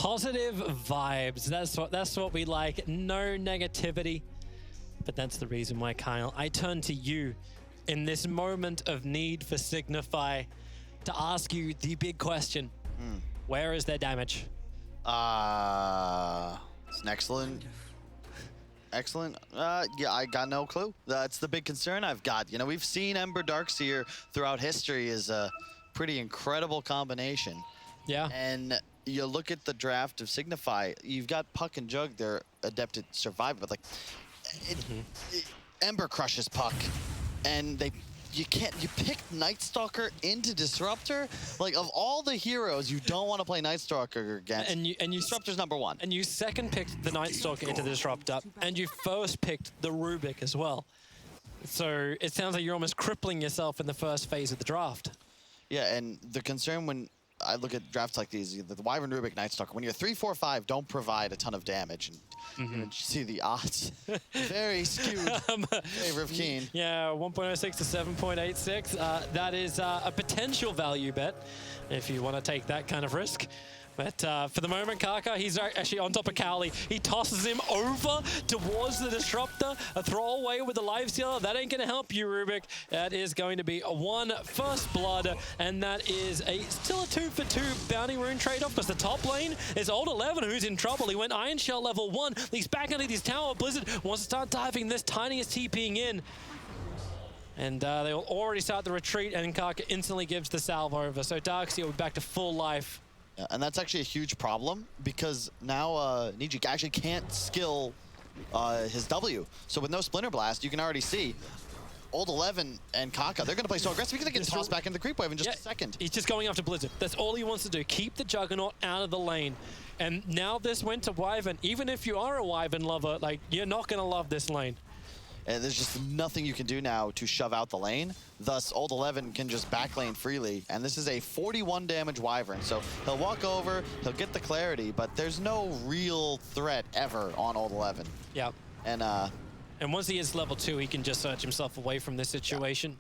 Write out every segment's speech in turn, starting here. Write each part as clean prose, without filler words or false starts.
Positive vibes. That's what we like. No negativity. But that's the reason why, Kyle, I turn to you in this moment of need for Signify to ask you the big question. Where is their damage? It's an excellent. Yeah, I got no clue. That's the big concern I've got. You know, we've seen Ember Darkseer throughout history as a pretty incredible combination. Yeah. And you look at the draft of Signify, you've got Puck and Jug, they're adept at surviving, but like, Ember crushes Puck, and you picked Night Stalker into Disruptor. Like, of all the heroes, you don't want to play Night Stalker against. And you Disruptor's #1. And you second picked the Night Stalker into the Disruptor, and you first picked the Rubik as well. So it sounds like you're almost crippling yourself in the first phase of the draft. Yeah, and the concern when I look at drafts like these, the Wyvern, Rubik, Night Stalker, when you're 3, 4, 5, don't provide a ton of damage. And you see the odds very skewed in favor of Keen. Yeah, 1.06 to 7.86. That is a potential value bet if you want to take that kind of risk. But for the moment, Kaka, he's actually on top of Cowley. He tosses him over towards the Disruptor. A throwaway with the Lifestealer. That ain't going to help you, Rubik. That is going to be a 1 first blood. And that is still a 2-for-2 bounty rune trade-off because the top lane is Old 11 who's in trouble. He went Iron Shell level 1. He's back under his tower. Blizzard wants to start diving. This Tiny is TPing in. And they will already start the retreat, and Kaka instantly gives the salve over. So Darkseer will be back to full life. Yeah, and that's actually a huge problem because now Niji actually can't skill his W. So with no Splinter Blast, you can already see Old 11 and Kaka, they're going to play so aggressive. He's going to get tossed back into the creep wave in just a second. He's just going after Blizzard. That's all he wants to do. Keep the Juggernaut out of the lane. And now this went to Wyvern. Even if you are a Wyvern lover, like, you're not going to love this lane. And there's just nothing you can do now to shove out the lane. Thus, Old 11 can just backlane freely. And this is a 41 damage Wyvern. So he'll walk over, he'll get the clarity, but there's no real threat ever on Old 11. Yeah. And once he is level 2, he can just search himself away from this situation.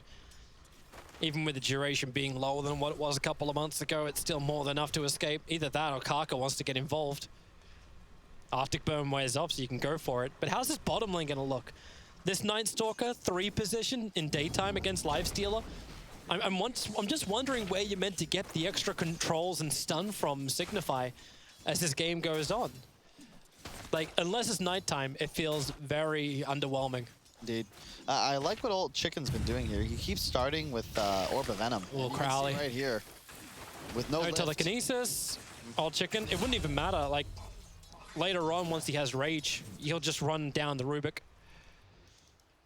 Yeah. Even with the duration being lower than what it was a couple of months ago, it's still more than enough to escape. Either that or Kaka wants to get involved. Arctic Burn wears off, so you can go for it. But how's this bottom lane going to look? This Night Stalker 3 position in daytime against Lifestealer. I'm just wondering where you're meant to get the extra controls and stun from Signify as this game goes on. Like, unless it's nighttime, it feels very underwhelming. Indeed. I like what Old Chicken's been doing here. He keeps starting with Orb of Venom. Little Crowley. Right here. With no telekinesis. Old Chicken. It wouldn't even matter. Like, later on, once he has Rage, he'll just run down the Rubik.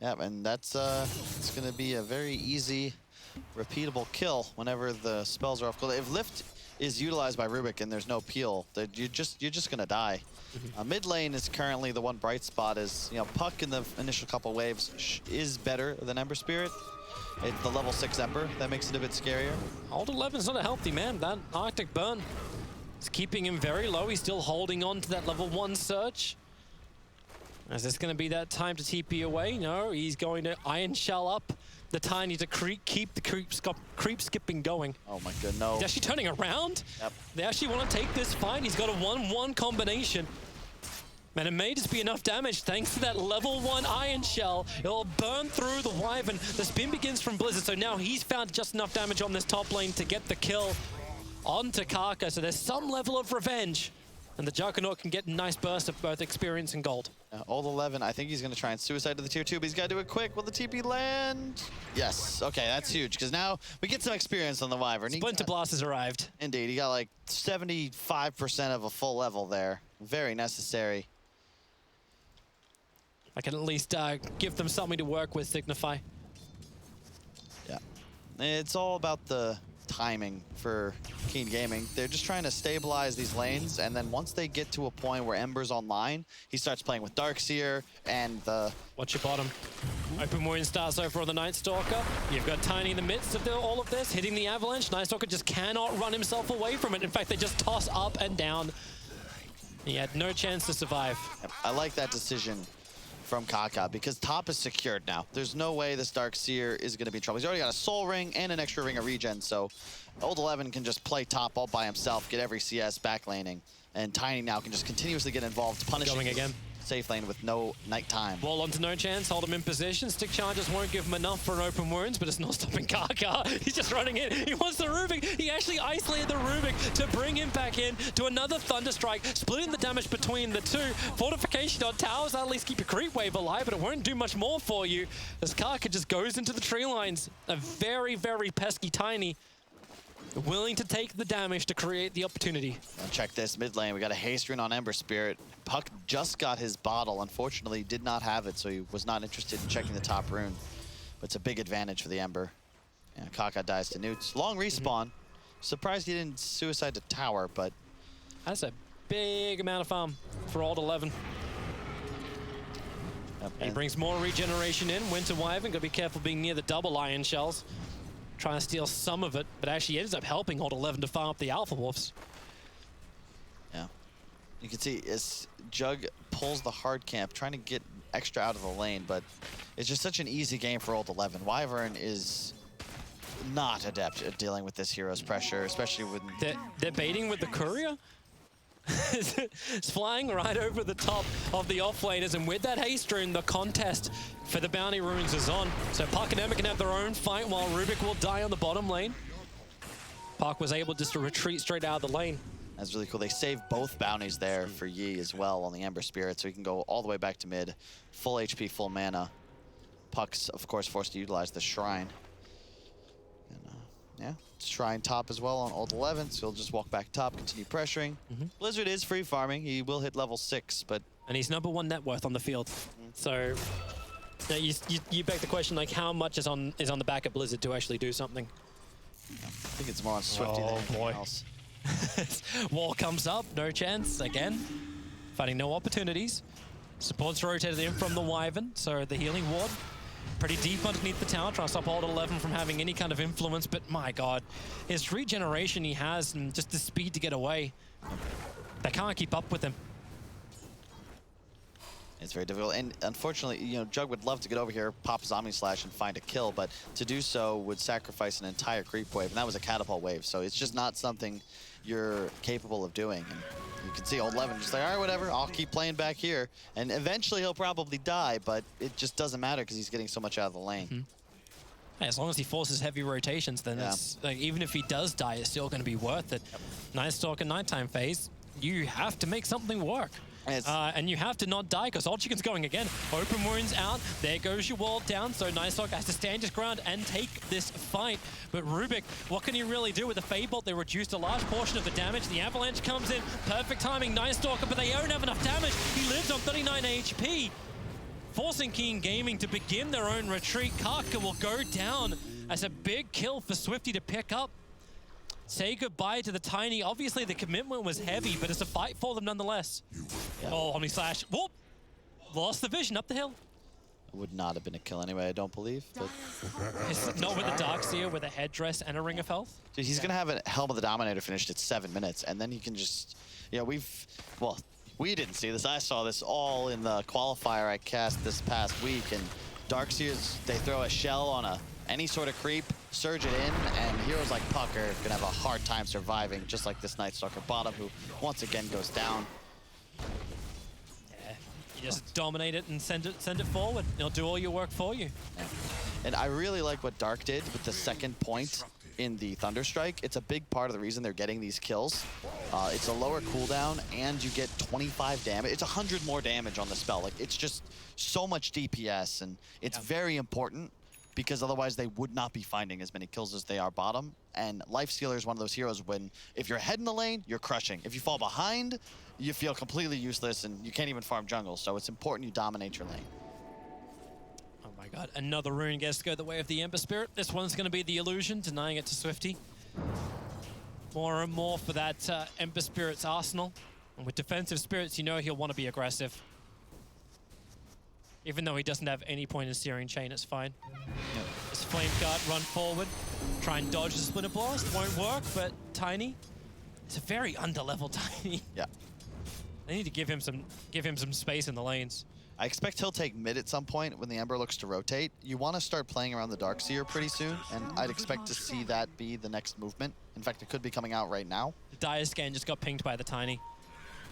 Yeah, and that's it's going to be a very easy, repeatable kill whenever the spells are off. If Lift is utilized by Rubik and there's no peel, you're just going to die. Mid lane is currently the one bright spot. Is Puck in the initial couple waves is better than Ember Spirit. It's the level 6 Ember that makes it a bit scarier. Old 11's not a healthy man. That Arctic Burn is keeping him very low. He's still holding on to that level 1 Surge. Is this going to be that time to TP away? No, he's going to Iron Shell up the Tiny to keep the creep skipping going. Oh my god, no. He's actually turning around. Yep. They actually want to take this fight. He's got a 1-1 combination. Man, it may just be enough damage thanks to that level 1 Iron Shell. It'll burn through the Wyvern. The spin begins from Blizzard, so now he's found just enough damage on this top lane to get the kill onto Kaka. So there's some level of revenge. And the Juggernaut can get a nice burst of both experience and gold. Old 11, I think he's going to try and suicide to the tier 2, but he's got to do it quick. Will the TP land? Yes. Okay, that's huge, because now we get some experience on the Wyvern. Splinter Blast has arrived. Indeed. He got like 75% of a full level there. Very necessary. I can at least give them something to work with, Signify. Yeah. It's all about the timing for Keen Gaming. They're just trying to stabilize these lanes, and then once they get to a point where Ember's online, he starts playing with Darkseer and the... Watch your bottom. Open Wound starts over on the Night Stalker. You've got Tiny in the midst of all of this, hitting the Avalanche. Night Stalker just cannot run himself away from it. In fact, they just toss up and down. He had no chance to survive. I like that decision from Kaka, because top is secured now. There's no way this Darkseer is going to be in trouble. He's already got a Soul Ring and an extra Ring of Regen, so Old 11 can just play top all by himself, get every CS back laning. And Tiny now can just continuously get involved, punishing Going again. safe lane with no nighttime. Wall onto no chance, hold him in position. Stick charges won't give him enough for an open wounds, but it's not stopping Kaka. He's just running in. He wants the Rubik. He actually isolated the Rubik to bring him back in to another Thunderstrike, splitting the damage between the two. Fortification on towers, that'll at least keep your creep wave alive, but it won't do much more for you as Kaka just goes into the tree lines. A very, very pesky Tiny, willing to take the damage to create the opportunity. And check this mid lane. We got a haste rune on Ember Spirit. Puck just got his bottle. Unfortunately, did not have it, so he was not interested in checking the top rune. But it's a big advantage for the Ember. And Kaka dies to Newts. Long respawn. Surprised he didn't suicide to tower, but That's a big amount of farm for Old 11. He brings more regeneration in. Winter Wyvern, gotta be careful being near the double iron shells. Trying to steal some of it, but actually ends up helping Old 11 to farm up the Alpha Wolves. yeah. You can see as Jug pulls the hard camp, trying to get extra out of the lane, but it's just such an easy game for Old 11. Wyvern is not adept at dealing with this hero's pressure, especially when... They're baiting with the courier? It's flying right over the top of the offlaners, and with that haste rune, the contest for the bounty runes is on. So Puck and Emma can have their own fight while Rubik will die on the bottom lane. Puck was able just to retreat straight out of the lane. That's really cool. They saved both bounties there for Yi as well on the Ember Spirit, so he can go all the way back to mid. Full HP, full mana. Puck's, of course, forced to utilize the Shrine. And, yeah, Shrine top as well on Old 11, so he'll just walk back top, continue pressuring. Blizzard is free farming. He will hit level 6, but... And he's #1 net worth on the field. So you beg the question, like, how much is on the back of Blizzard to actually do something? I think it's more on Swifty than anything else. Wall comes up, no chance again. Finding no opportunities. Support's rotated in from the Wyvern, so the healing ward pretty deep underneath the tower, trying to stop Old 11 from having any kind of influence, but my god, his regeneration he has and just the speed to get away. They can't keep up with him. It's very difficult, and unfortunately, you know, Jug would love to get over here, pop his Omni Slash and find a kill, but to do so would sacrifice an entire creep wave, and that was a catapult wave, so it's just not something you're capable of doing. And you can see Old 11 just like, all right, whatever, I'll keep playing back here, and eventually he'll probably die, but it just doesn't matter because he's getting so much out of the lane. Hey, as long as he forces heavy rotations, then it's like, even if he does die, it's still going to be worth it. Night Stalk and Nighttime phase, you have to make something work. And you have to not die because Old Chicken's going again. Open wounds out. There goes your wall down. So Nighthawk has to stand his ground and take this fight. But Rubik, what can he really do with the Fade Bolt? They reduced a large portion of the damage. The Avalanche comes in. Perfect timing. Nightstalker, but they don't have enough damage. He lives on 39 HP. Forcing Keen Gaming to begin their own retreat. Kaka will go down as a big kill for Swifty to pick up. Say goodbye to the Tiny. Obviously, the commitment was heavy, but it's a fight for them nonetheless. Oh, Omni Slash. Whoop! Lost the vision up the hill. It would not have been a kill anyway, I don't believe. But It's not with the Darkseer, with a headdress and a Ring of Health. dude, he's going to have a Helm of the Dominator finished at 7 minutes, and then he can just... Yeah, well, we didn't see this. I saw this all in the qualifier I cast this past week, and Darkseers, they throw a shell on any sort of creep, surge it in, and heroes like Puck are going to have a hard time surviving, just like this Nightstalker bottom, who once again goes down. Yeah, you just dominate it and send it forward. It'll do all your work for you. Yeah. And I really like what Dark did with the second point in the Thunderstrike. It's a big part of the reason they're getting these kills. It's a lower cooldown, and you get 25 damage. It's 100 more damage on the spell. Like, it's just so much DPS, and it's very important, because otherwise they would not be finding as many kills as they are bottom. And Lifestealer is one of those heroes when, if you're ahead in the lane, you're crushing. If you fall behind, you feel completely useless and you can't even farm jungle. So it's important you dominate your lane. Oh my god, another rune gets to go the way of the Ember Spirit. This one's going to be the Illusion, denying it to Swifty. More and more for that Ember Spirit's arsenal. And with defensive spirits, you know he'll want to be aggressive. Even though he doesn't have any point in steering chain, it's fine. This Flame Guard run forward, try and dodge the Splinter Blast. Won't work, but Tiny, it's a very under-level Tiny. Yeah. They need to give him some space in the lanes. I expect he'll take mid at some point when the Ember looks to rotate. You want to start playing around the Darkseer pretty soon, and I'd expect to see that be the next movement. In fact, it could be coming out right now. The Dire Scan just got pinged by the Tiny.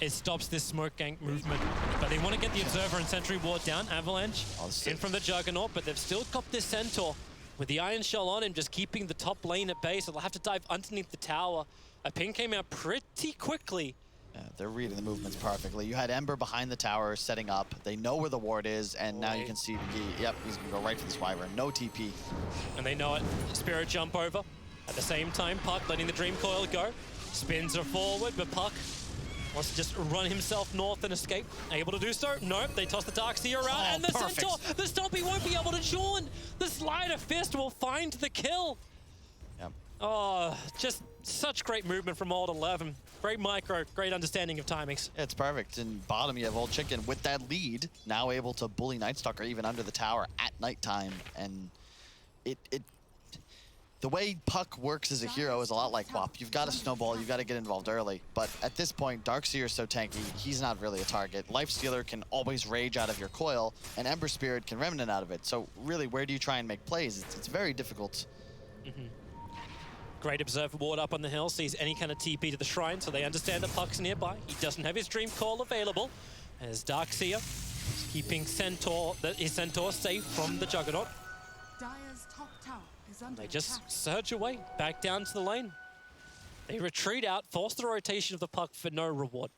it stops this smoke gank movement. But they want to get the Observer and Sentry Ward down. Avalanche in from the Juggernaut, but they've still got this Centaur with the Iron Shell on him, just keeping the top lane at bay, so they'll have to dive underneath the tower. A ping came out pretty quickly. Yeah, they're reading the movements perfectly. You had Ember behind the tower setting up. They know where the ward is, and now you can see, yep, he's gonna go right for the Wyvern. No TP. And they know it. Spirit jump over. At the same time, Puck letting the Dream Coil go. Spins her forward, but Puck wants to just run himself north and escape. Able to do so? Nope, they toss the Darkseer around, and the Centaur, the Stompy won't be able to join. The Sleight of Fist will find the kill. Yep. Oh, just such great movement from Old 11. Great micro, great understanding of timings. Yeah, it's perfect. In bottom, you have Old Chicken with that lead, now able to bully Nightstalker even under the tower at nighttime. And the way Puck works as a hero is a lot like Quap. You've got to snowball, you've got to get involved early. But at this point, Darkseer is so tanky, he's not really a target. Lifestealer can always rage out of your coil, and Ember Spirit can remnant out of it. So really, where do you try and make plays? It's very difficult. Great Observer Ward up on the hill, sees any kind of TP to the Shrine, so they understand that Puck's nearby. He doesn't have his Dream Call available. As Darkseer is keeping his Centaur safe from the Juggernaut. Dire's top tower is under They just attack. surge away, back down to the lane. They retreat out, force the rotation of the Puck for no reward.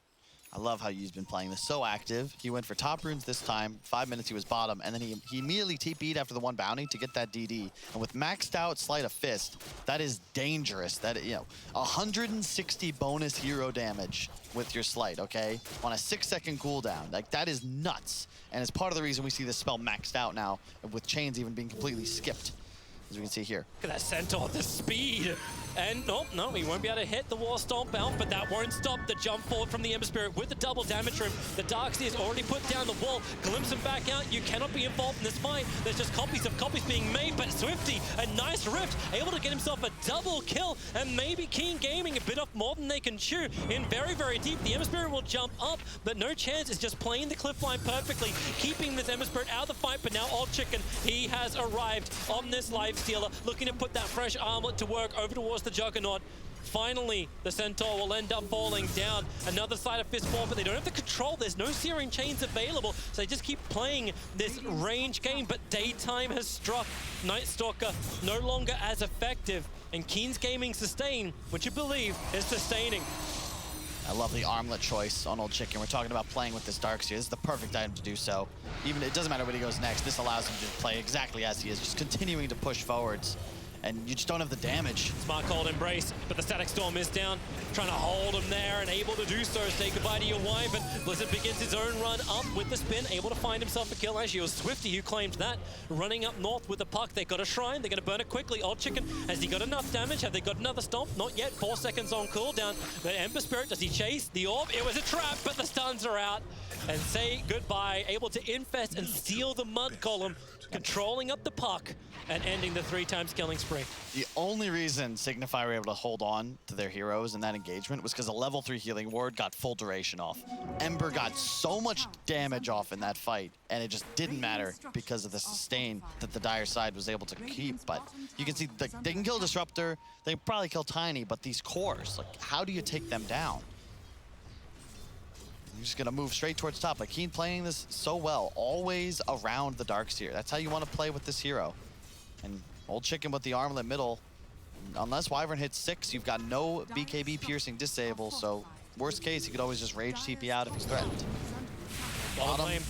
I love how you've been playing this. So active. He went for top runes this time. 5 minutes he was bottom, and then he immediately TP'd after the one bounty to get that DD. And with maxed out Sleight of Fist, that is dangerous. That, you know, 160 bonus hero damage with your Sleight, okay? On a 6-second cooldown. Like, that is nuts. And it's part of the reason we see this spell maxed out now, with chains even being completely skipped, as we can see here. Look at that Centaur, the speed. And no, he won't be able to hit the wall stomp out, but that won't stop the jump forward from the Ember Spirit with the double damage room. The Darkseer has already put down the wall, glimpse him back out. You cannot be involved in this fight. There's just copies of copies being made, but Swifty, a nice rift, able to get himself a double kill, and maybe Keen Gaming a bit off more than they can chew. In very, very deep, the Ember Spirit will jump up, but no chance. Is just playing the cliff line perfectly, keeping this Ember Spirit out of the fight, but now Old Chicken, he has arrived on this Lifestealer, looking to put that fresh armlet to work over towards the Juggernaut. Finally, the Centaur will end up falling down. Another Sleight of Fist form, but they don't have the control. There's no Searing Chains available, so they just keep playing this range game, but daytime has struck. Nightstalker no longer as effective, and Keen's Gaming sustain, which you believe is sustaining. I love the armlet choice on Old Chicken. We're talking about playing with this Darkseer. This is the perfect item to do so. Even it doesn't matter where he goes next. This allows him to play exactly as he is, just continuing to push forwards. And you just don't have the damage. Smart Cold Embrace, but the Static Storm is down. Trying to hold him there and able to do so. Say goodbye to your Wyvern. Blizzard begins his own run up with the spin, able to find himself a kill. Actually, it was Swifty who claimed that. Running up north with the Puck. They got a Shrine. They're going to burn it quickly. Old Chicken, has he got enough damage? Have they got another Stomp? Not yet. 4 seconds on cooldown. But Ember Spirit, does he chase the orb? It was a trap, but the stuns are out. And say goodbye. Able to infest and steal the Mud Column. Controlling up the Puck and ending the 3-times killing spree. The only reason Signify were able to hold on to their heroes in that engagement was because a level 3 healing ward got full duration off. Ember got so much damage off in that fight, and it just didn't matter because of the sustain that the Dire side was able to keep. But you can see they can kill Disruptor, they can probably kill Tiny, but these cores, like, how do you take them down? You're just gonna move straight towards top. Like, Keen playing this so well, always around the Darkseer. That's how you want to play with this hero. And Old Chicken with the armlet middle. Unless Wyvern hits 6, you've got no BKB piercing disable, so worst case, you could always just rage TP out if he's threatened. Bottom lane.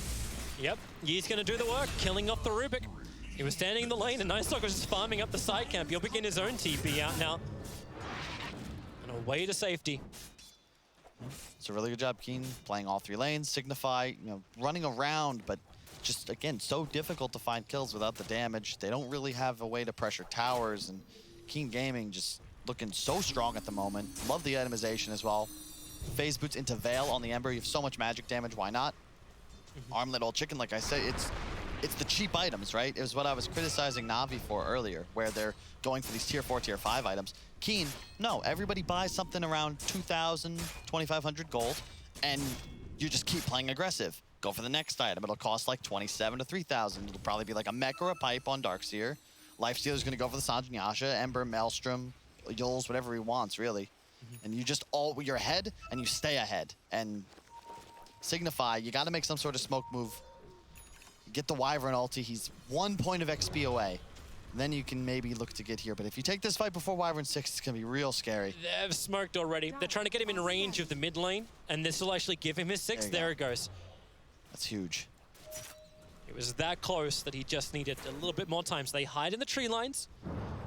Yep, Yee's gonna do the work, killing off the Rubik. He was standing in the lane, and Nightstalker was just farming up the side camp. He'll begin his own TP out now. And away to safety. It's a really good job, Keen, playing all 3 lanes. Signify, you know, running around, but just, again, so difficult to find kills without the damage. They don't really have a way to pressure towers, and Keen Gaming just looking so strong at the moment. Love the itemization as well. Phase boots into Veil on the Ember. You have so much magic damage, why not? Armlet Old Chicken, like I said, it's the cheap items, right? It was what I was criticizing Na'Vi for earlier, where they're going for these tier 4, tier 5 items. Keen, no, everybody buys something around 2,000, 2,500 gold, and you just keep playing aggressive. Go for the next item. It'll cost like 27 to 3,000. It'll probably be like a mech or a pipe on Darkseer. Lifestealer's gonna go for the Sanj and Yasha, Ember, Maelstrom, Yules, whatever he wants, really. And you just you're ahead, and you stay ahead. And Signify, you got to make some sort of smoke move. Get the Wyvern ulti. He's 1 point of XP away. Then you can maybe look to get here. But if you take this fight before Wyvern 6, it's going to be real scary. They've smoked already. They're trying to get him in range of the mid lane, and this will actually give him his 6. There it goes. That's huge. It was that close that he just needed a little bit more time. So they hide in the tree lines.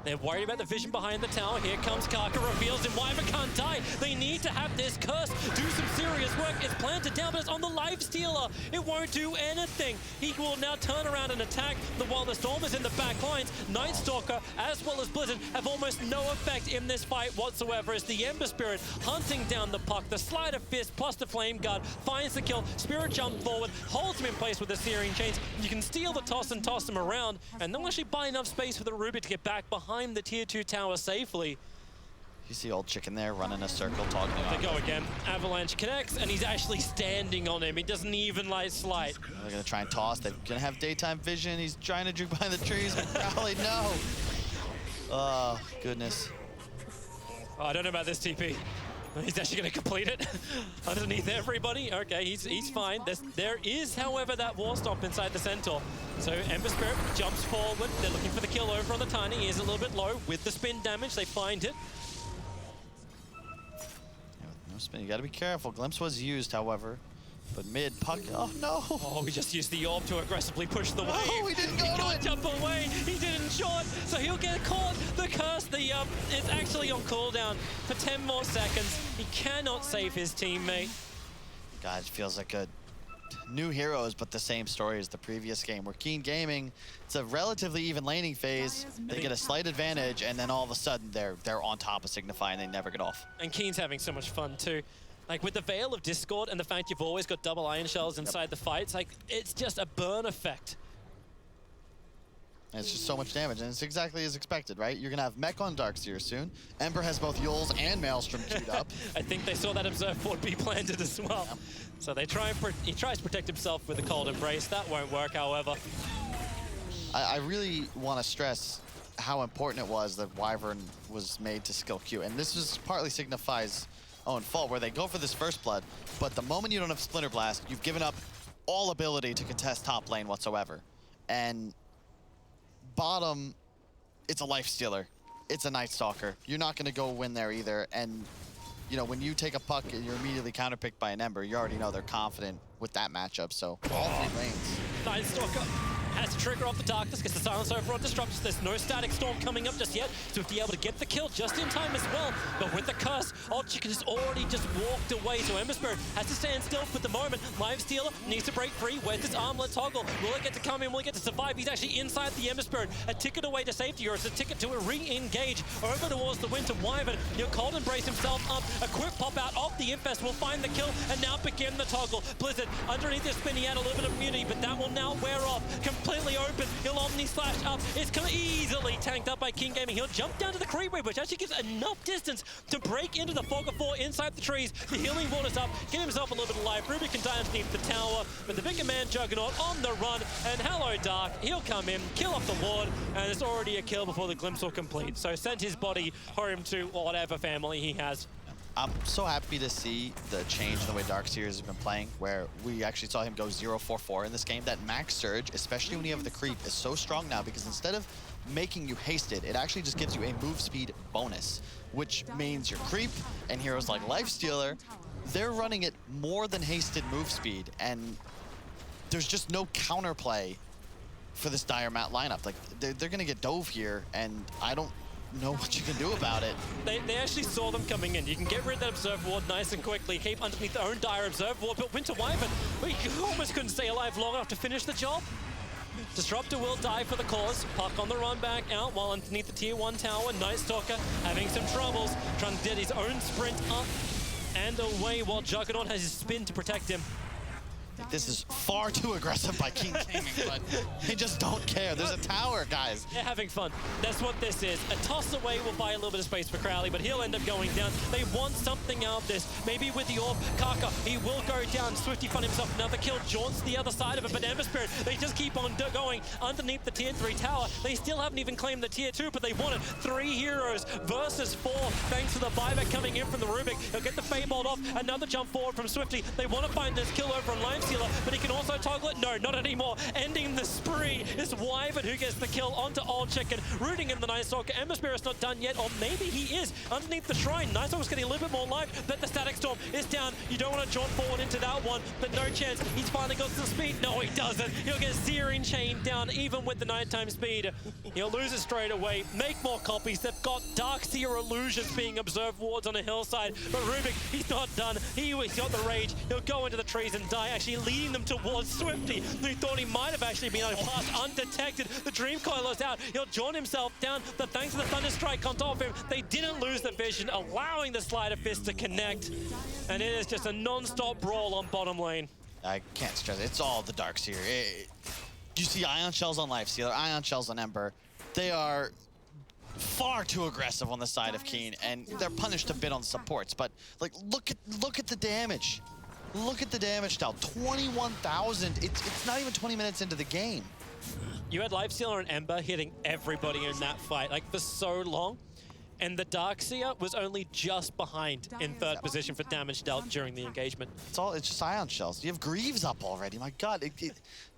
They're worried about the vision behind the tower. Here comes Kaka, reveals him. Wyvern can't die. They need to have this curse do some serious work. It's planted down, but it's on the Lifestealer. It won't do anything. He will now turn around and attack while the Storm is in the back lines. Night Stalker, as well as Blizzard, have almost no effect in this fight whatsoever as the Ember Spirit hunting down the puck. The Sleight of Fist plus the Flame Guard finds the kill. Spirit jump forward, holds him in place with the Searing Chains. You can steal the toss and toss him around, and they'll actually buy enough space for the Ruby to get back behind the tier 2 tower safely. You see old chicken there running a circle, talking They go again. Avalanche connects, and he's actually standing on him. He doesn't even light Slight. They're going to try and toss. They're going to have daytime vision. He's trying to juke behind the trees, but Crowley, no. Oh, goodness. Oh, I don't know about this TP. He's actually going to complete it underneath everybody. Okay, he's fine. There is, however, that War Stomp inside the Centaur. So Ember Spirit jumps forward. They're looking for the kill over on the Tiny. He is a little bit low with the spin damage. They find it. Yeah, no spin. You got to be careful. Glimpse was used, however. But mid puck. Oh no! Oh, we just used the orb to aggressively push the wave. Oh, he didn't go He to can't it. jump away. He didn't short, so he'll get caught. The curse, it's actually on cooldown for 10 more seconds. He cannot save his teammate. God, it feels like a new heroes, but the same story as the previous game. We're Keen Gaming. It's a relatively even laning phase. They get a slight advantage, and then all of a sudden they're on top of Signify, and they never get off. And Keen's having so much fun too. Like with the Veil of Discord and the fact you've always got double Iron Shells inside the fights, like it's just a burn effect. And it's just so much damage, and it's exactly as expected, right? You're gonna have Mech on Darkseer soon. Ember has both Yules and Maelstrom queued up. I think they saw that Observe Board be planted as well. Yep. So they try and he tries to protect himself with a Cold Embrace. That won't work, however. I really want to stress how important it was that Wyvern was made to skill Q, and this was partly Signify's own fault, where they go for this first blood, but the moment you don't have Splinter Blast, you've given up all ability to contest top lane whatsoever. And bottom, it's a Lifestealer. It's a Night Stalker. You're not going to go win there either. And, you know, when you take a puck and you're immediately counterpicked by an Ember, you already know they're confident with that matchup. So all 3 lanes. Night Stalker has to trigger off the Darkness, gets the Silence over on Disrupts. There's no Static Storm coming up just yet, so if you're able to get the kill just in time as well. But with the curse, Old Chicken has already just walked away, so Ember Spirit has to stand still for the moment. Lifestealer needs to break free. Where's this armlet toggle? Will it get to come in? Will it get to survive? He's actually inside the Ember Spirit. A ticket away to safety, or it's a ticket to re-engage over towards the Winter Wyvern. He'll Cold Embrace himself up. A quick pop out off the Infest will find the kill, and now begin the toggle. Blizzard, underneath this spin, he had a little bit of immunity, but that will now wear off. Completely open. He'll Omni Slash up. It's easily tanked up by King Gaming. He'll jump down to the creep wave, which actually gives enough distance to break into the Fog of 4 inside the trees. The healing ward is up. Get himself a little bit of life. Ruby can die underneath the tower, but the bigger man Juggernaut on the run. And hello, Dark. He'll come in, kill off the ward, and it's already a kill before the glimpse will complete. So send his body home to whatever family he has. I'm so happy to see the change in the way Darkseer has been playing, where we actually saw him go 0-4-4 in this game. That max surge, especially when you have the creep, is so strong now because instead of making you hasted, it actually just gives you a move speed bonus, which means your creep and heroes like Lifestealer, they're running at more than hasted move speed, and there's just no counterplay for this dire mat lineup. Like, they're gonna get dove here, and I don't know what you can do about it. They actually saw them coming in. You can get rid of that Observe Ward nice and quickly, keep underneath their own dire Observe Ward, but Winter Wyvern, we almost couldn't stay alive long enough to finish the job. Disruptor will die for the cause. Puck on the run back out while underneath the tier 1 tower. Night Stalker having some troubles, trying to get his own sprint up and away while Juggernaut has his spin to protect him. This is far too aggressive by Keen Gaming, but they just don't care. There's a tower, guys. They're having fun. That's what this is. A toss away will buy a little bit of space for Crowley, but he'll end up going down. They want something out of this. Maybe with the orb, Kaka, he will go down. Swifty found himself another kill. Jaunts the other side of it, but Ember Spirit, they just keep on going underneath the tier 3 tower. They still haven't even claimed the tier 2, but they want it. 3 heroes versus 4, thanks to the buyback coming in from the Rubik. He'll get the Feybolt off. Another jump forward from Swifty. They want to find this kill over on Limesealer, but he can also toggle it. No, not anymore. Ending the spree is Wyvern who gets the kill onto Old Chicken, rooting in the Night Stalker. Ember Spirit's not done yet, or maybe he is underneath the shrine. Night Stalker's getting a little bit more life, but the Static Storm is down. You don't want to jaunt forward into that one, but no chance. He's finally got some speed. No, he doesn't. He'll get Searing Chain down, even with the nighttime speed. He'll lose it straight away. Make more copies. They've got Darkseer illusions being observed wards on a hillside, but Rubik, he's not done. He's got the rage. He'll go into the trees and die, actually leading them towards Swifty, who thought he might have actually been able to pass undetected. The Dream Coiler's out. He'll jaunt himself down, but thanks to the Thunder Strike on top of him, they didn't lose the vision, allowing the Sleight of Fist to connect. And it is just a non-stop brawl on bottom lane. I can't stress it. It's all the Darkseer. You see Ion Shells on Lifestealer, Ion Shells on Ember. They are far too aggressive on the side of Keen, and they're punished a bit on supports. But like, look at the damage. Look at the damage now. 21,000. It's not even 20 minutes into the game. You had Lifestealer and Ember hitting everybody in that fight, like, for so long. And the Darkseer was only just behind in 3rd position for damage dealt during the engagement. It's just Ion Shells. You have Greaves up already. My God,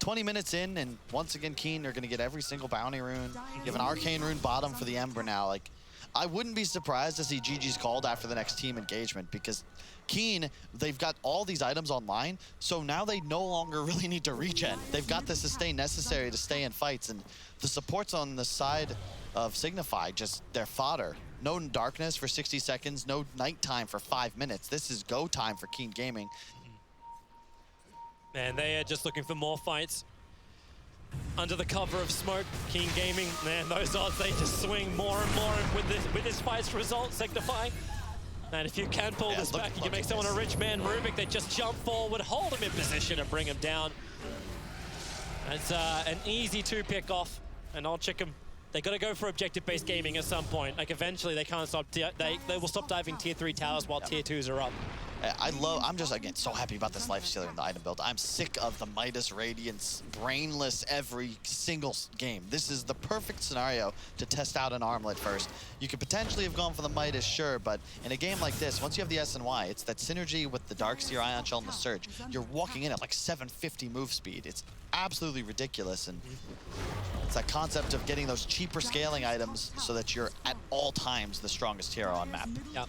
20 minutes in, and once again, Keen are going to get every single bounty rune. You have an Arcane rune bottom for the Ember now. Like, I wouldn't be surprised to see GG's called after the next team engagement, because Keen, they've got all these items online, so now they no longer really need to regen. They've got the sustain necessary to stay in fights, and the supports on the side of Signify, just their fodder. No darkness for 60 seconds, no nighttime for 5 minutes. This is go time for Keen Gaming. Man, they are just looking for more fights. Under the cover of smoke, Keen Gaming, man, those odds, they just swing more and more with this fight's result, Signify. And if you can pull this back, you can make someone a rich man. Rubik, they just jump forward, hold him in position and bring him down. It's an easy 2-pick off, and Old Chicken, they got to go for objective-based gaming at some point. Like, eventually they can't stop, they will stop diving tier 3 towers while tier 2s are up. I'm just, again, so happy about this Lifestealer in the item build. I'm sick of the Midas Radiance, brainless every single game. This is the perfect scenario to test out an armlet first. You could potentially have gone for the Midas, sure, but in a game like this, once you have the SNY, it's that synergy with the Darkseer, Ion Shell, and the Surge. You're walking in at like 750 move speed. It's absolutely ridiculous, and it's that concept of getting those cheaper scaling items so that you're at all times the strongest hero on map. Yep.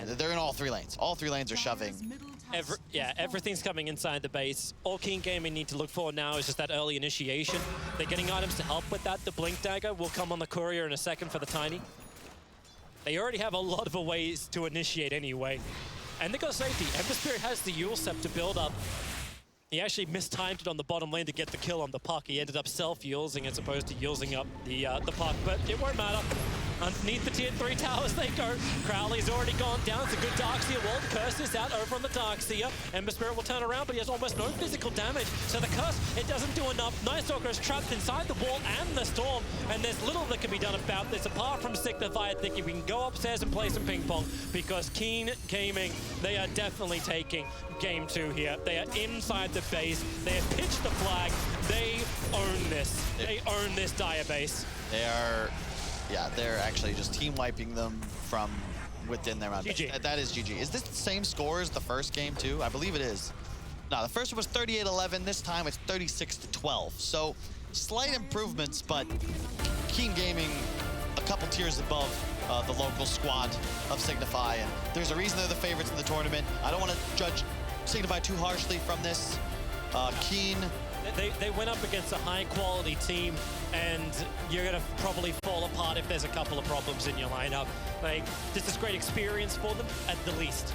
And they're in all 3 lanes. All 3 lanes are shoving. Everything's coming inside the base. All Keen Gaming need to look for now is just that early initiation. They're getting items to help with that. The Blink Dagger will come on the Courier in a second for the Tiny. They already have a lot of ways to initiate anyway. And they got safety. Ember Spirit has the Yule Scepter build up. He actually mistimed it on the bottom lane to get the kill on the puck. He ended up self-Yulesing as opposed to Yulesing up the puck, but it won't matter. Underneath the tier 3 towers they go. Crowley's already gone down. It's a good Darkseer wall. The Curse is out over on the Darkseer. Ember Spirit will turn around, but he has almost no physical damage. So the Curse, it doesn't do enough. Night Stalker is trapped inside the wall and the Storm, and there's little that can be done about this apart from Signify thinking we can go upstairs and play some ping pong, because Keen Gaming, they are definitely taking game 2 here. They are inside the base. They have pitched the flag. They own this. They own this Dire base. They are... Yeah, they're actually just team wiping them from within their own. GG. That is GG. Is this the same score as the first game too? I believe it is. No, the first one was 38-11. This time it's 36-12. So slight improvements, but Keen Gaming a couple tiers above the local squad of Signify, and there's a reason they're the favorites in the tournament. I don't want to judge Signify too harshly from this. Keen. They went up against a high-quality team, and you're going to probably fall apart if there's a couple of problems in your lineup. Like, this is great experience for them, at the least.